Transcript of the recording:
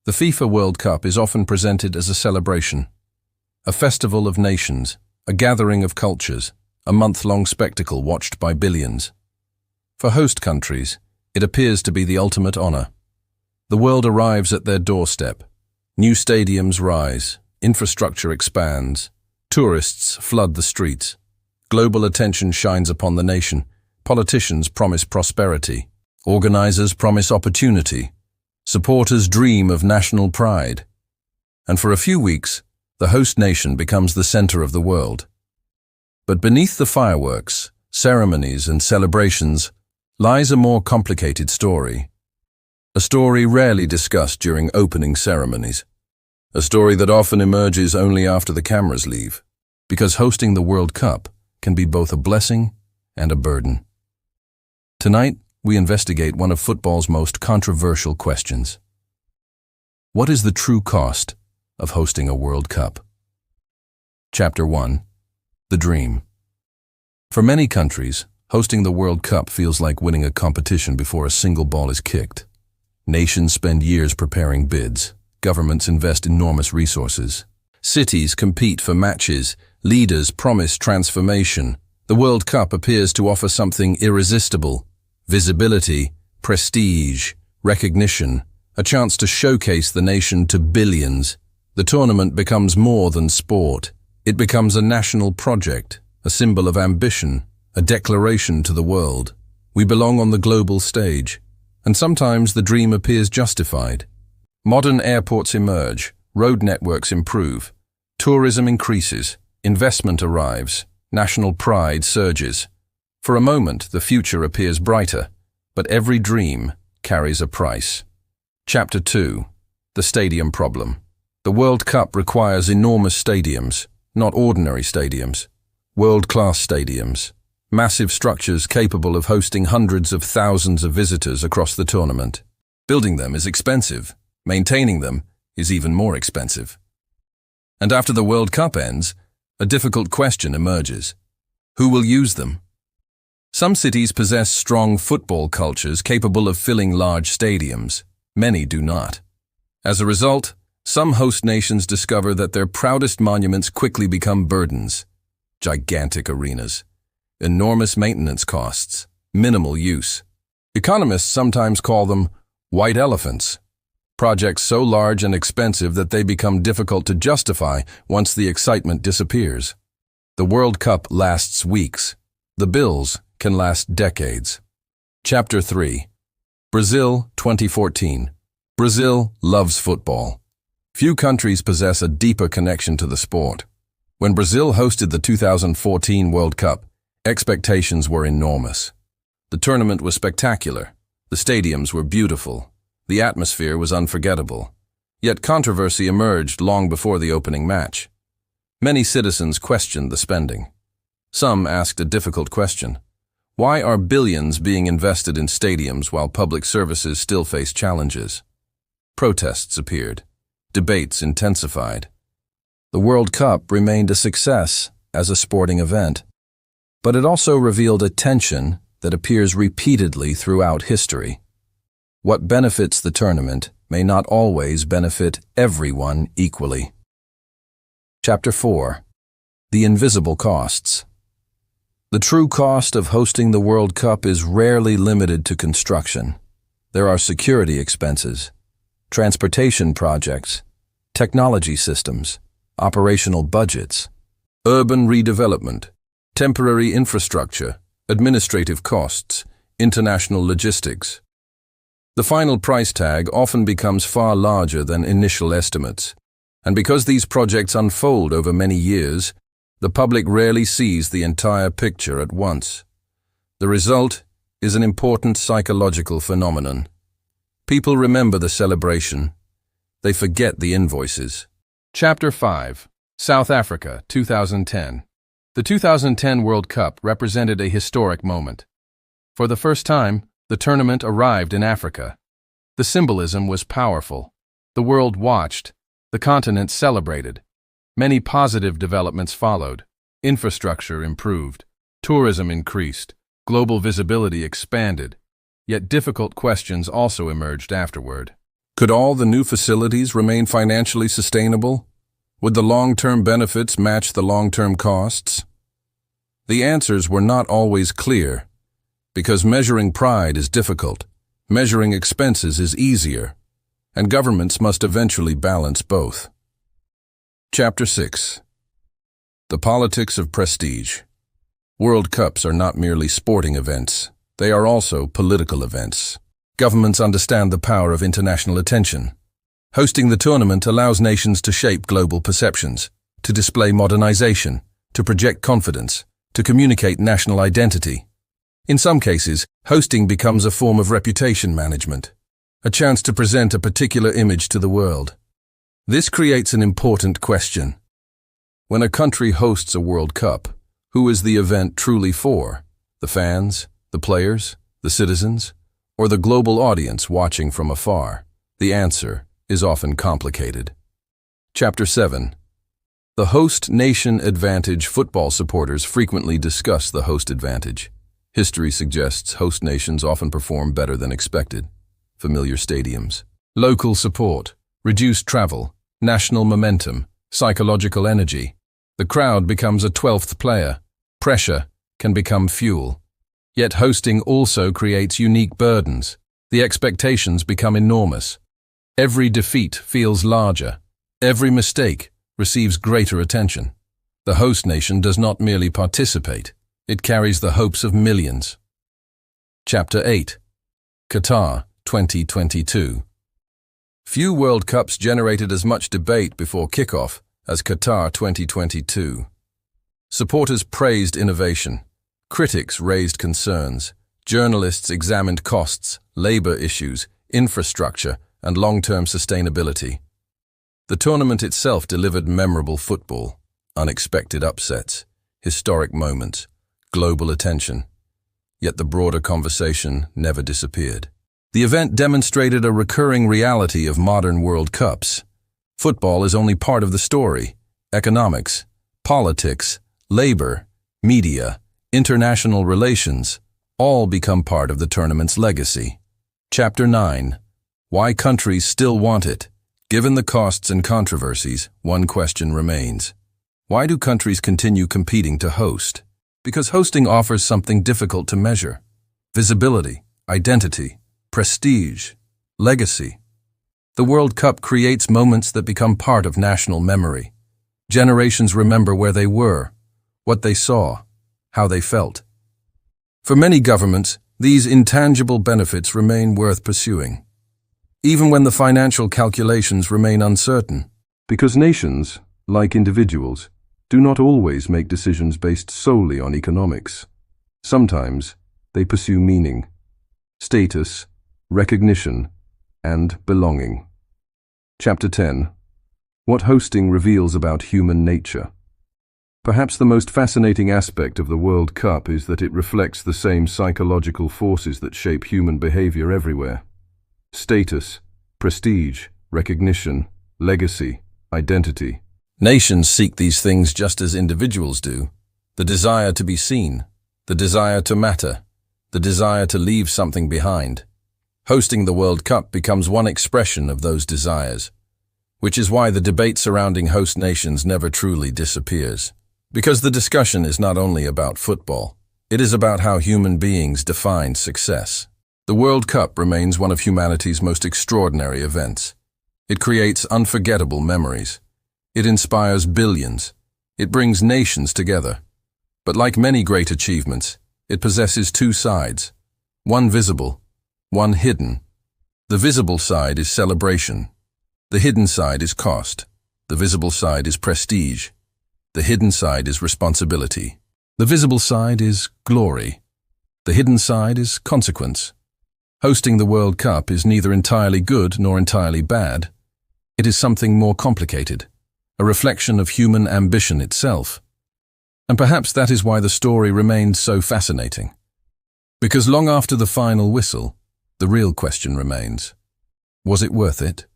The FIFA World Cup is often presented as a celebration, a festival of nations, a gathering of cultures, a month-long spectacle watched by billions. For host countries, it appears to be the ultimate honor. The world arrives at their doorstep. New stadiums rise, infrastructure expands, tourists flood the streets. Global attention shines upon the nation. Politicians promise prosperity. Organizers promise opportunity. Supporters dream of national pride. And for a few weeks, the host nation becomes the center of the world. But beneath the fireworks, ceremonies, and celebrations lies a more complicated story. A story rarely discussed during opening ceremonies. A story that often emerges only after the cameras leave, because hosting the World Cup can be both a blessing and a burden. Tonight, we investigate one of football's most controversial questions. What is the true cost of hosting a World Cup? Chapter 1. The Dream. For many countries, hosting the World Cup feels like winning a competition before a single ball is kicked. Nations spend years preparing bids. Governments invest enormous resources. Cities compete for matches. Leaders promise transformation. The World Cup appears to offer something irresistible: visibility, prestige, recognition, a chance to showcase the nation to billions. The tournament becomes more than sport. It becomes a national project, a symbol of ambition, a declaration to the world. We belong on the global stage, and sometimes the dream appears justified. Modern airports emerge, road networks improve, tourism increases, investment arrives, national pride surges. For a moment, the future appears brighter, but every dream carries a price. Chapter 2. The Stadium Problem. The World Cup requires enormous stadiums, not ordinary stadiums. World-class stadiums. Massive structures capable of hosting hundreds of thousands of visitors across the tournament. Building them is expensive. Maintaining them is even more expensive. And after the World Cup ends, a difficult question emerges. Who will use them? Some cities possess strong football cultures capable of filling large stadiums. Many do not. As a result, some host nations discover that their proudest monuments quickly become burdens. Gigantic arenas. Enormous maintenance costs. Minimal use. Economists sometimes call them white elephants. Projects so large and expensive that they become difficult to justify once the excitement disappears. The World Cup lasts weeks. The bills can last decades. Chapter 3. Brazil 2014. Brazil loves football. Few countries possess a deeper connection to the sport. When Brazil hosted the 2014 World Cup, expectations were enormous. The tournament was spectacular. The stadiums were beautiful. The atmosphere was unforgettable. Yet controversy emerged long before the opening match. Many citizens questioned the spending. Some asked a difficult question. Why are billions being invested in stadiums while public services still face challenges? Protests appeared. Debates intensified. The World Cup remained a success as a sporting event, but it also revealed a tension that appears repeatedly throughout history. What benefits the tournament may not always benefit everyone equally. Chapter 4. The Invisible Costs. The true cost of hosting the World Cup is rarely limited to construction. There are security expenses, transportation projects, technology systems, operational budgets, urban redevelopment, temporary infrastructure, administrative costs, international logistics. The final price tag often becomes far larger than initial estimates, and because these projects unfold over many years, the public rarely sees the entire picture at once. The result is an important psychological phenomenon. People remember the celebration. They forget the invoices. Chapter 5. South Africa, 2010. The 2010 World Cup represented a historic moment. For the first time, the tournament arrived in Africa. The symbolism was powerful. The world watched. The continent celebrated. Many positive developments followed. Infrastructure improved. Tourism increased. Global visibility expanded. Yet difficult questions also emerged afterward. Could all the new facilities remain financially sustainable? Would the long-term benefits match the long-term costs? The answers were not always clear, because measuring pride is difficult, measuring expenses is easier, and governments must eventually balance both. Chapter 6. The Politics of Prestige. World Cups are not merely sporting events, they are also political events. Governments understand the power of international attention. Hosting the tournament allows nations to shape global perceptions, to display modernization, to project confidence, to communicate national identity. In some cases, hosting becomes a form of reputation management, a chance to present a particular image to the world. This creates an important question. When a country hosts a World Cup, who is the event truly for? The fans, the players, the citizens, or the global audience watching from afar? The answer is often complicated. Chapter 7. The host nation advantage. Football supporters frequently discuss the host advantage. History suggests host nations often perform better than expected. Familiar stadiums, local support, reduced travel, national momentum, psychological energy. The crowd becomes a 12th player. Pressure can become fuel. Yet hosting also creates unique burdens. The expectations become enormous. Every defeat feels larger. Every mistake receives greater attention. The host nation does not merely participate, it carries the hopes of millions. Chapter 8. Qatar 2022. Few World Cups generated as much debate before kickoff as Qatar 2022. Supporters praised innovation. Critics raised concerns. Journalists examined costs, labor issues, infrastructure, and long-term sustainability. The tournament itself delivered memorable football, unexpected upsets, historic moments, global attention. Yet the broader conversation never disappeared. The event demonstrated a recurring reality of modern World Cups. Football is only part of the story. Economics, politics, labor, media, international relations, all become part of the tournament's legacy. Chapter 9. Why countries still want it. Given the costs and controversies, one question remains. Why do countries continue competing to host? Because hosting offers something difficult to measure. Visibility, identity, prestige, legacy. The World Cup creates moments that become part of national memory. Generations remember where they were, what they saw, how they felt. For many governments, these intangible benefits remain worth pursuing, even when the financial calculations remain uncertain. Because nations, like individuals, do not always make decisions based solely on economics. Sometimes they pursue meaning, status, recognition, and belonging. Chapter 10. What hosting reveals about human nature. Perhaps the most fascinating aspect of the World Cup is that it reflects the same psychological forces that shape human behavior everywhere. Status, prestige, recognition, legacy, identity. Nations seek these things just as individuals do. The desire to be seen, the desire to matter, the desire to leave something behind. Hosting the World Cup becomes one expression of those desires, which is why the debate surrounding host nations never truly disappears. Because the discussion is not only about football, it is about how human beings define success. The World Cup remains one of humanity's most extraordinary events. It creates unforgettable memories. It inspires billions. It brings nations together. But like many great achievements, it possesses two sides, one visible, one hidden. The visible side is celebration. The hidden side is cost. The visible side is prestige. The hidden side is responsibility. The visible side is glory. The hidden side is consequence. Hosting the World Cup is neither entirely good nor entirely bad. It is something more complicated, a reflection of human ambition itself. And perhaps that is why the story remained so fascinating. Because long after the final whistle, the real question remains, was it worth it?